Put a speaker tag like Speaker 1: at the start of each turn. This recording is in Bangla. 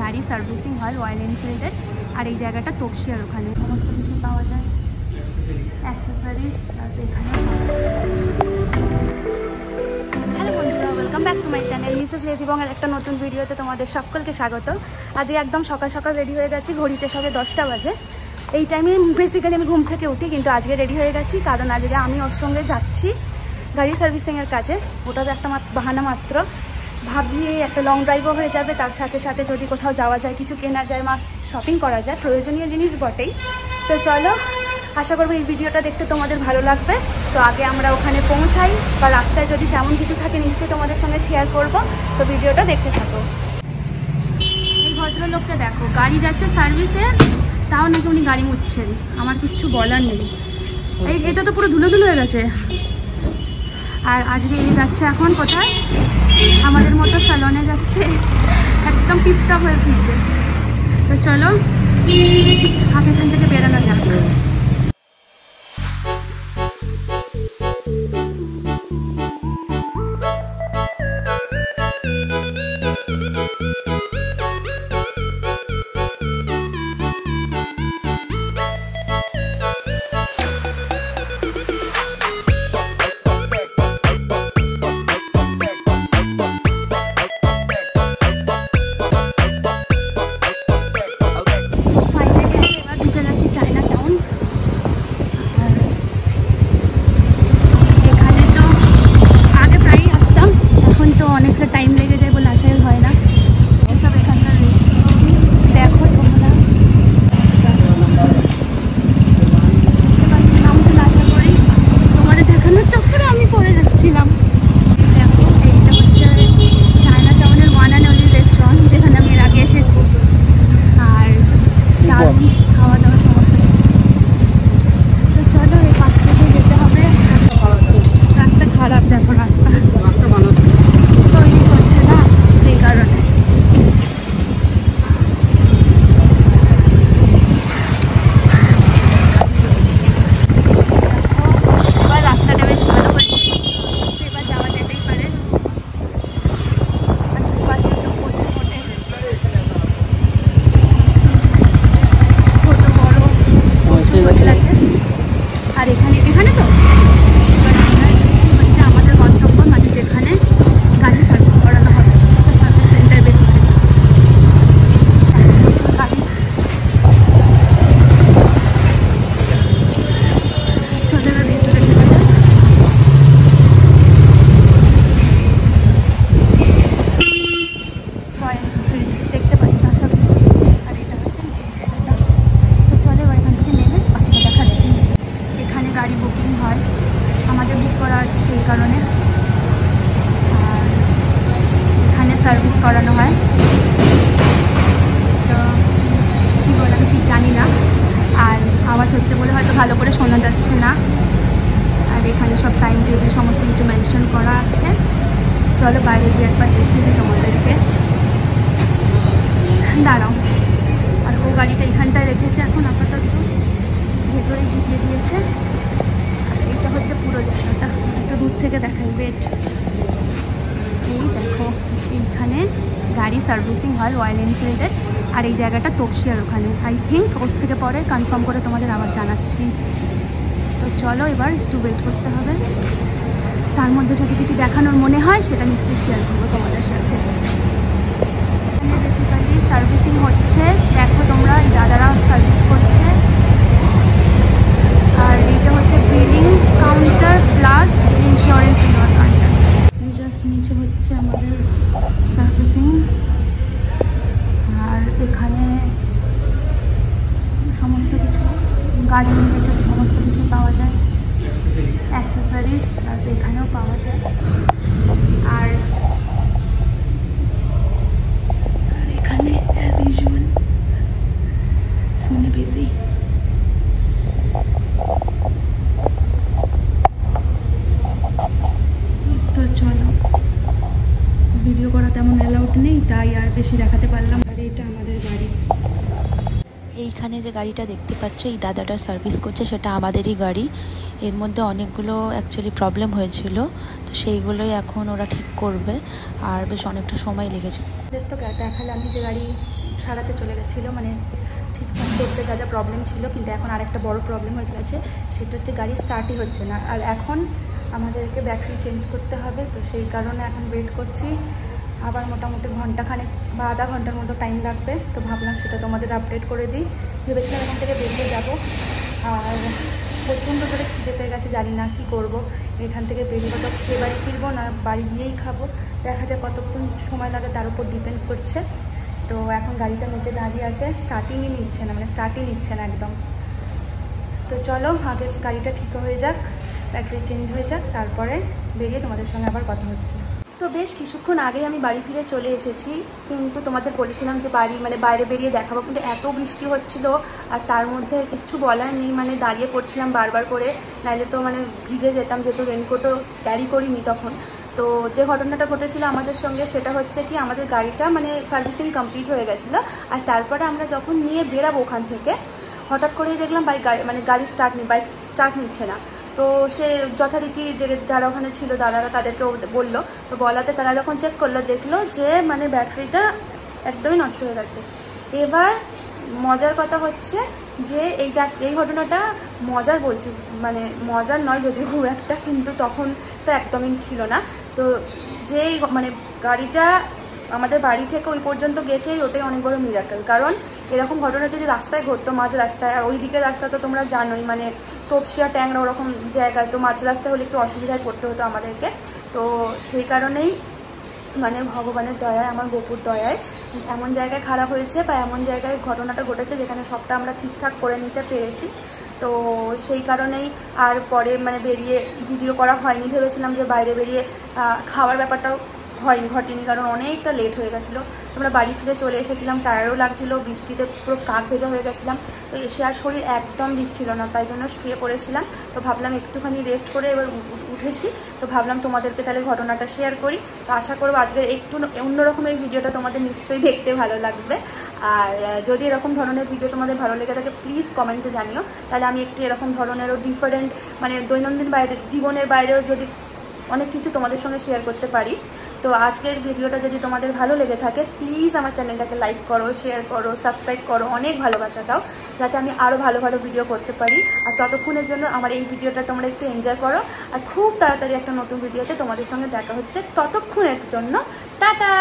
Speaker 1: গাড়ি সার্ভিসিং হয় রয়্যাল এনফিল্ডের। আর এই জায়গাটা তপসিয়ার ওখানে সমস্ত কিছু পাওয়া যায়, অ্যাক্সেসরিজ প্লাস এখানে। হ্যালো বন্ধুরা, welcome back to my channel Mrs lazy বঙ্গের একটা নতুন ভিডিওতে তোমাদের সকলকে স্বাগত। আজকে একদম সকাল সকাল রেডি হয়ে গেছি, ঘড়িতে সবে 10টা বাজে। এই টাইমে বেসিক্যালি আমি ঘুম থেকে উঠি, কিন্তু আজকে রেডি হয়ে গেছি কারণ আজকে আমি ওর সঙ্গে যাচ্ছি গাড়ি সার্ভিসিংয়ের কাজে। ওটা তো একটা বাহানা মাত্র, ভাবছি একটা লং ড্রাইভও হয়ে যাবে, তার সাথে সাথে যদি কোথাও যাওয়া যায়, কিছু কেনা যায়, শপিং করা যায়, প্রয়োজনীয় জিনিস বটেই। তো চলো, আশা করবো এই ভিডিওটা দেখতে তোমাদের ভালো লাগবে। তো আগে আমরা ওখানে পৌঁছাই, বা রাস্তায় যদি তেমন কিছু থাকে নিশ্চয়ই তোমাদের সঙ্গে শেয়ার করব। তো ভিডিওটা দেখতে থাকো। এই ভদ্রলোককে দেখো, গাড়ি যাচ্ছে সার্ভিসে, তাও নাকি উনি গাড়ি মুছছেন। আমার কিচ্ছু বলার নেই, এটা তো পুরো ধুলো ধুলো হয়ে গেছে। আর আজকে এই যাচ্ছে এখন কোথায়, আমাদের মতো স্যালনে যাচ্ছে, একদম টিপটপ হয়ে ফিরবে। তো চলো আগে এখান থেকে বেরোনো যাক। সার্ভিস করানো হয়। তো কী বলে আমি ঠিক জানি না, আর আওয়াজ হচ্ছে বলে হয়তো ভালো করে শোনা যাচ্ছে না। আর এখানে সব টাইম টেবিল সমস্ত কিছু মেনশন করা আছে। চলো বাইরে গিয়ে একবার দেখিয়ে দিই তোমাদেরকে, দাঁড়াও। আর ও গাড়িটা এখানটায় রেখেছে এখন আপাতত, ভেতরে ঢুকিয়ে দিয়েছে। আর এইটা হচ্ছে পুরো জায়গাটা, একটু দূর থেকে দেখাই। বেড, এই দেখো, এইখানে গাড়ি সার্ভিসিং হয় রয়্যাল এনফিল্ডের। আর এই জায়গাটা তপসিয়ার ওখানে। আই থিঙ্ক ওর থেকে পরে কনফার্ম করে তোমাদের আবার জানাচ্ছি। তো চলো এবার একটু ওয়েট করতে হবে, তার মধ্যে যদি কিছু দেখানোর মনে হয় সেটা নিশ্চয়ই শেয়ার করবো তোমাদের সাথে। এখানে বেসিক্যালি সার্ভিসিং হচ্ছে, দেখো তোমরা, এই দাদারা সার্ভিস করছে। আর এইটা হচ্ছে billing counter plus insurance counter. Just নিচে হচ্ছে আমাদের সার্ভিসিং। আর এখানে সমস্ত কিছু গাড়ি রিলেটেড সমস্ত কিছু পাওয়া যায়, অ্যাক্সেসরিজ প্লাস এখানেও পাওয়া যায়। আর এখানে অ্যাজ ইউজুয়াল ফোনে বিজি। তো চলো, ভিডিও করা তেমন অ্যালাউড নেই, তাই আর বেশি দেখাতে পারলাম। আর এটা আমাদের গাড়ি।
Speaker 2: এইখানে যে গাড়িটা দেখতে পাচ্ছ এই দাদাটার সার্ভিস করছে, সেটা আমাদেরই গাড়ি। এর মধ্যে অনেকগুলো অ্যাকচুয়ালি প্রবলেম হয়েছিল, তো সেইগুলোই এখন ওরা ঠিক করবে। আর বেশ অনেকটা সময় লেগেছে।
Speaker 1: তো দেখালাম যে গাড়ি সারাতে চলে গেছিলো, মানে ঠিকঠাক করতে যা যা প্রবলেম ছিল। কিন্তু এখন আরেকটা বড় প্রবলেম হয়ে গেছে, সেটা হচ্ছে গাড়ি স্টার্টই হচ্ছে না। আর এখন আমাদেরকে ব্যাটারি চেঞ্জ করতে হবে, তো সেই কারণে এখন ওয়েট করছি। আবার মোটামুটি ঘন্টাখানেক বা আধা ঘন্টার মতো টাইম লাগবে। তো ভাবলাম সেটা তোমাদের আপডেট করে দিই। ভেবেছিলাম এখান থেকে বেরিয়ে যাব, আর প্রচণ্ড জোরে খিদে পেয়ে গেছে, জানি না কি করব। এখান থেকে বেরিয়ে তো খেয়ে বাড়ি ফিরবো না বাড়ি গিয়েই খাবো, দেখা যাক কতক্ষণ সময় লাগে তার উপর ডিপেন্ড করছে। তো এখন গাড়িটা নিচে দাঁড়িয়ে আছে, স্টার্টিংই নিচ্ছে না, মানে স্টার্টই নিচ্ছে না একদম। তো চলো আগে গাড়িটা ঠিক হয়ে যাক, ব্যাটারি চেঞ্জ হয়ে যাক, তারপরে বেরিয়ে তোমাদের সঙ্গে আবার কথা হচ্ছে। তো বেশ কিছুক্ষণ আগেই আমি বাড়ি ফিরে চলে এসেছি, কিন্তু তোমাদের বলেছিলাম যে বাইরে বেরিয়ে দেখাবো, কিন্তু এত বৃষ্টি হচ্ছিল আর তার মধ্যে কিচ্ছু বলার নেই, মানে দাঁড়িয়ে পড়ছিলাম বারবার করে, নাহলে তো মানে ভিজে যেতাম, যেহেতু রেনকোটও ক্যারি করিনি তখন। তো যে ঘটনাটা ঘটেছিল আমাদের সঙ্গে সেটা হচ্ছে কি, আমাদের গাড়িটা মানে সার্ভিসিং কমপ্লিট হয়ে গেছিলো, আর তারপরে আমরা যখন নিয়ে বেরাবো ওখান থেকে, হঠাৎ করেই দেখলাম গাড়ি বাইক স্টার্ট নিচ্ছে না। তো সে যথারীতি যে যারা ওখানে ছিল দাদারা তাদেরকে বললো, তো বলাতে তারা যখন চেক করলো দেখলো যে মানে ব্যাটারিটা একদমই নষ্ট হয়ে গেছে। এবার মজার কথা হচ্ছে যে এই ঘটনাটা মজার বলছি, মানে মজার নয় যদিও খুব একটা, কিন্তু তখন তো একদমই ছিল না। তো যেই মানে গাড়িটা আমাদের বাড়ি থেকে ওই পর্যন্ত গেছে, ওটাই অনেক বড় মিরাকেল। কারণ এরকম ঘটনা যদি রাস্তায় ঘটতো, মাঝ রাস্তায়, আর ওই দিকের রাস্তা তো তোমরা জানোই মানে তপসিয়া ট্যাংরা ওরকম জায়গায়, তো মাঝ রাস্তায় হলে একটু অসুবিধায় পড়তে হতো আমাদেরকে। তো সেই কারণেই মানে ভগবানের দয়ায়, আমার গোপুর দয়ায় এমন জায়গায় খারাপ হয়েছে বা এমন জায়গায় ঘটনাটা ঘটেছে যেখানে সবটা আমরা ঠিকঠাক করে নিতে পেরেছি। তো সেই কারণেই আর পরে মানে বেরিয়ে ভিডিও করা হয়নি। ভেবেছিলাম যে বাইরে বেরিয়ে খাওয়ার ব্যাপারটাও ঘটেনি, কারণ অনেকটা লেট হয়ে গেছিলো। তোমরা বাড়ি ফিরে চলে এসেছিলাম, টায়ারও লাগছিলো, বৃষ্টিতে পুরো কাক ভেজা হয়ে গেছিলাম। তো এসে আর শরীর একদম দিচ্ছিল না, তাই জন্য শুয়ে পড়েছিলাম। তো ভাবলাম একটুখানি রেস্ট করে এবার উঠেছি, তো ভাবলাম তোমাদেরকে তাহলে ঘটনাটা শেয়ার করি। তো আশা করবো আজকের একটু অন্যরকম এই ভিডিওটা তোমাদের নিশ্চয়ই দেখতে ভালো লাগবে। আর যদি এরকম ধরনের ভিডিও তোমাদের ভালো লেগে থাকে প্লিজ কমেন্টে জানিও, তাহলে আমি একটু এরকম ধরনেরও ডিফারেন্ট মানে দৈনন্দিন জীবনের বাইরেও যদি অনেক কিছু তোমাদের সঙ্গে শেয়ার করতে পারি। তো আজকের ভিডিওটা যদি তোমাদের ভালো লেগে থাকে প্লিজ আমার চ্যানেলটাকে লাইক করো, শেয়ার করো, সাবস্ক্রাইব করো, অনেক ভালোবাসা দাও, যাতে আমি আরও ভালো ভালো ভিডিও করতে পারি। আর ততক্ষণের জন্য আমার এই ভিডিওটা তোমরা একটু এনজয় করো, আর খুব তাড়াতাড়ি একটা নতুন ভিডিওতে তোমাদের সঙ্গে দেখা হচ্ছে। ততক্ষণের জন্য টাটা।